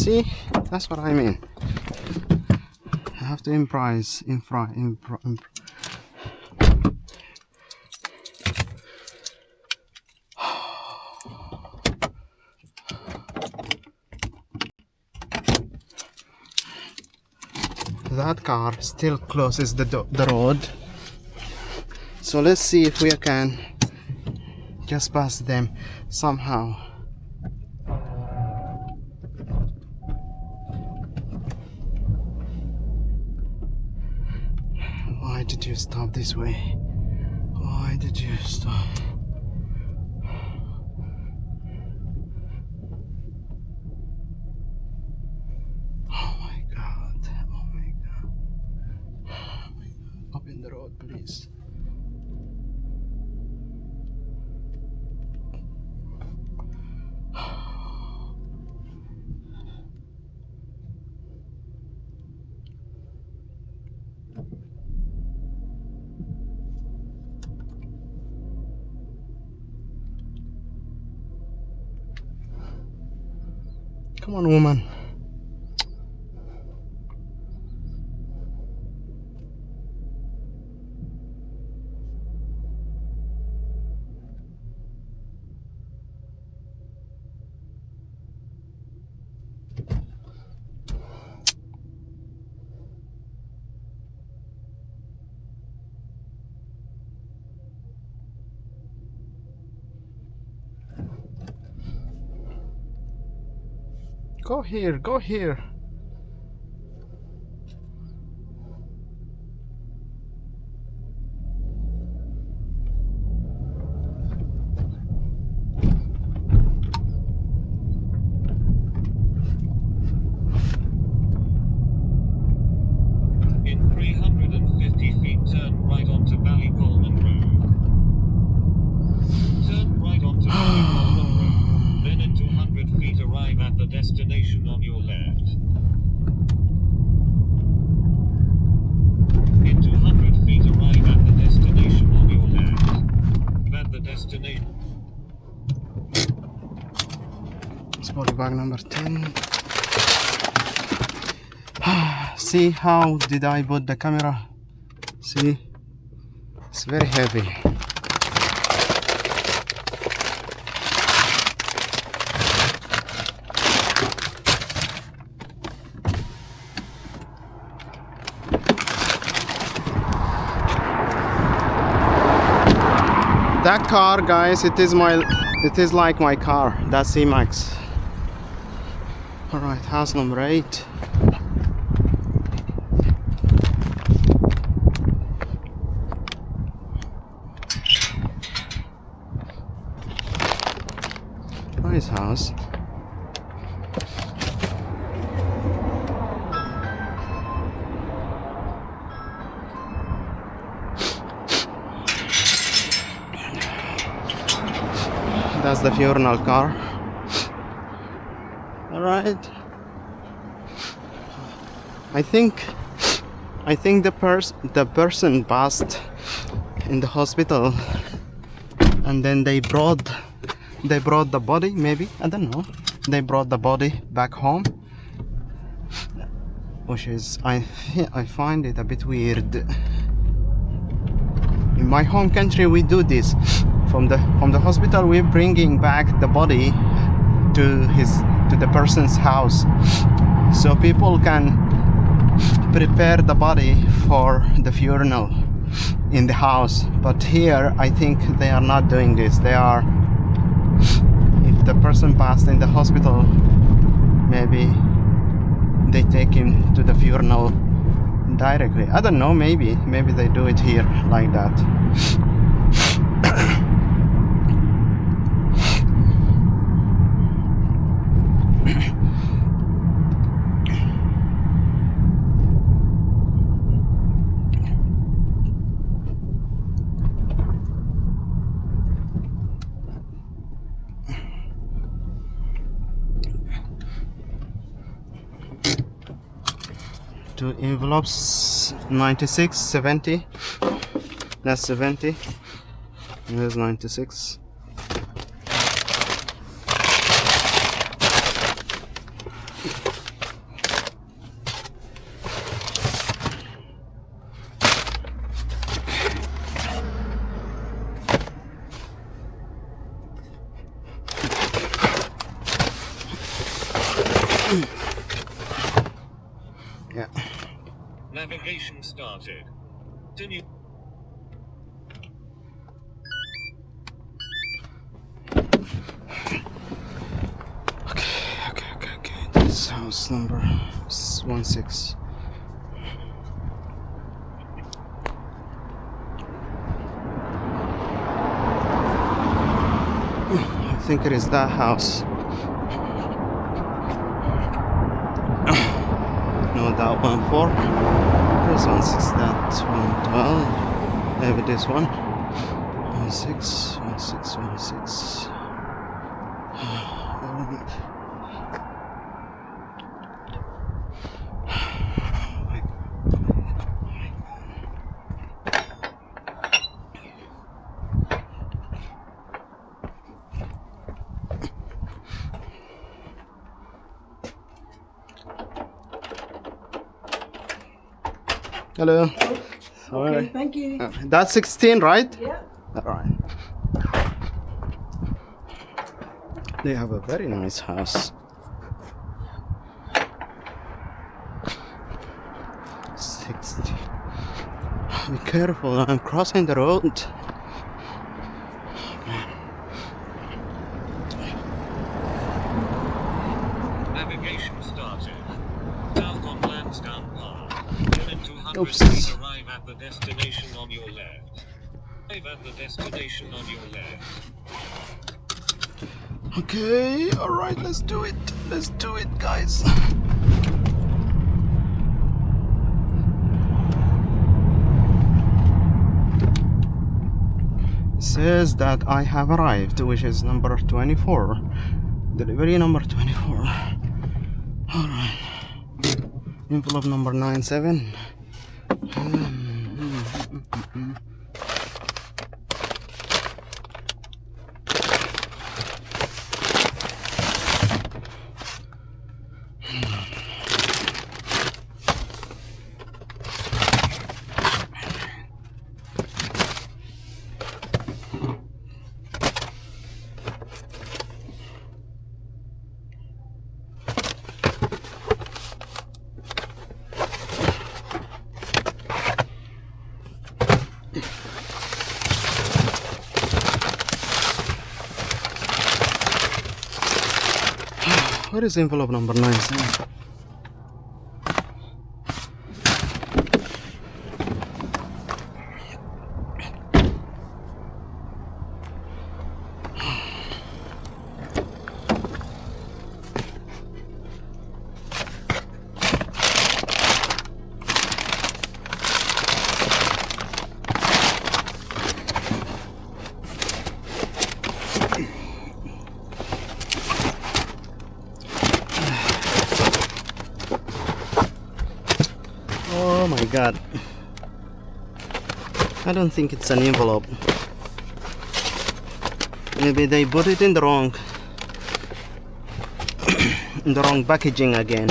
See, that's what I mean. I have to improvise. That car still closes the road, so let's see if we can just pass them somehow. Why did you stop this way? Why did you stop? Open the road, please. Come on, woman. Go here, go here. In 350 feet, turn right onto Ballycolman Road. Turn right onto Ballycolman Road. Then in 200 feet, arrive at the destination on your left. In 200 feet, arrive at the destination on your left. At the destination. Sport bag number 10. See how did I put the camera? See, it's very heavy. That car, guys, it is like my car. That's C-Max. All right, house number 8. Nice house. That's the funeral car. All right. I think the person passed in the hospital, and then they brought the body. Maybe, I don't know. They brought the body back home, which is I find it a bit weird. In my home country, we do this. From the hospital, we're bringing back the body to the person's house, so people can prepare the body for the funeral in the house. But here, I think they are not doing this. They are, if the person passed in the hospital, maybe they take him to the funeral directly. I don't know. Maybe they do it here like that. Two envelopes, 96, 70. That's 70. And there's 96. Yeah. Navigation started. Continue. Okay. This house number 16. I think it is that house. No, that 1-4. There's 16, that's 112. Maybe this one. 16. Hello. Okay, thank you. That's 16, right? Yeah. All right. They have a very nice house. 60. Be careful, I'm crossing the road. Navigation started. South on Lansdowne Park. Then in 200 Oops. feet arrive at the destination on your left. Arrive at the destination on your left. Okay, alright, let's do it. Let's do it, guys. It says that I have arrived, which is number 24. Delivery number 24. Alright. Envelope number 97. Where is envelope number 97? Oh my god. I don't think it's an envelope. Maybe they put it in the wrong packaging again.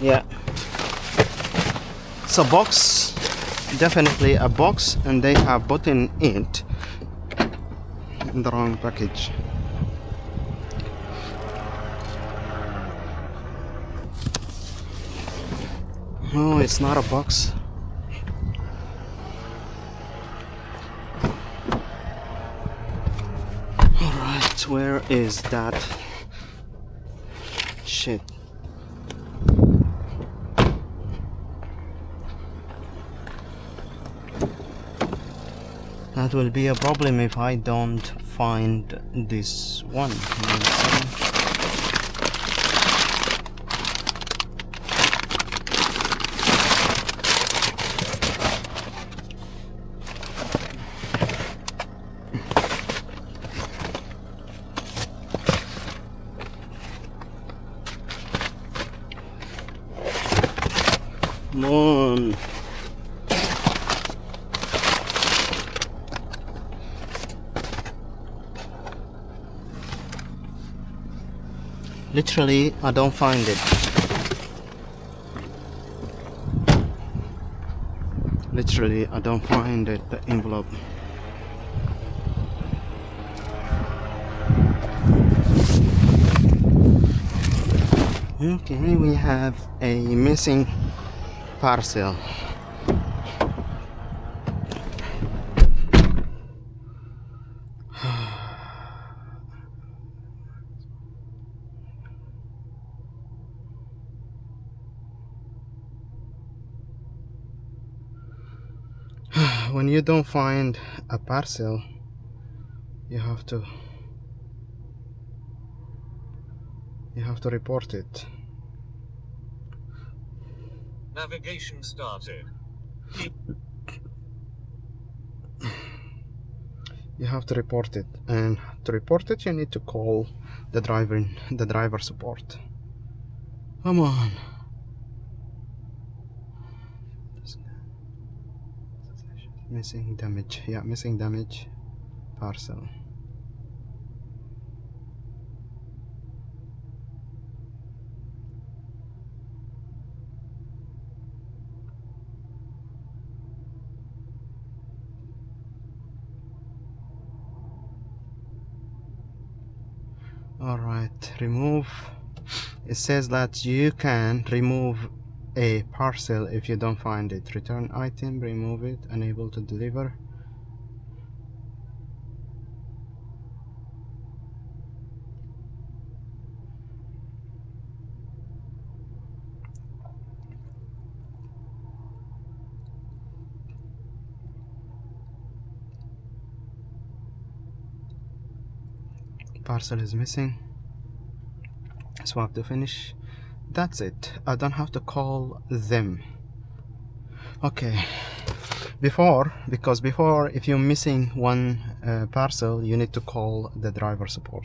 Yeah. It's a box. Definitely a box, and they have put in it in the wrong package. No, it's not a box. Alright, where is that shit? That will be a problem if I don't find this one. Come on. Literally, I don't find it. Literally, I don't find it, the envelope. Okay, we have a missing parcel. When you don't find a parcel, you have to report it. Navigation started. You have to report it, and to report it you need to call the driver support. Come on. Missing damage. Yeah, missing damage parcel. Alright, remove. It says that you can remove a parcel if you don't find it. Return item, remove it, unable to deliver. Parcel is missing. Swap to finish. That's it. I don't have to call them. Okay. Because before if you're missing one parcel, you need to call the driver support.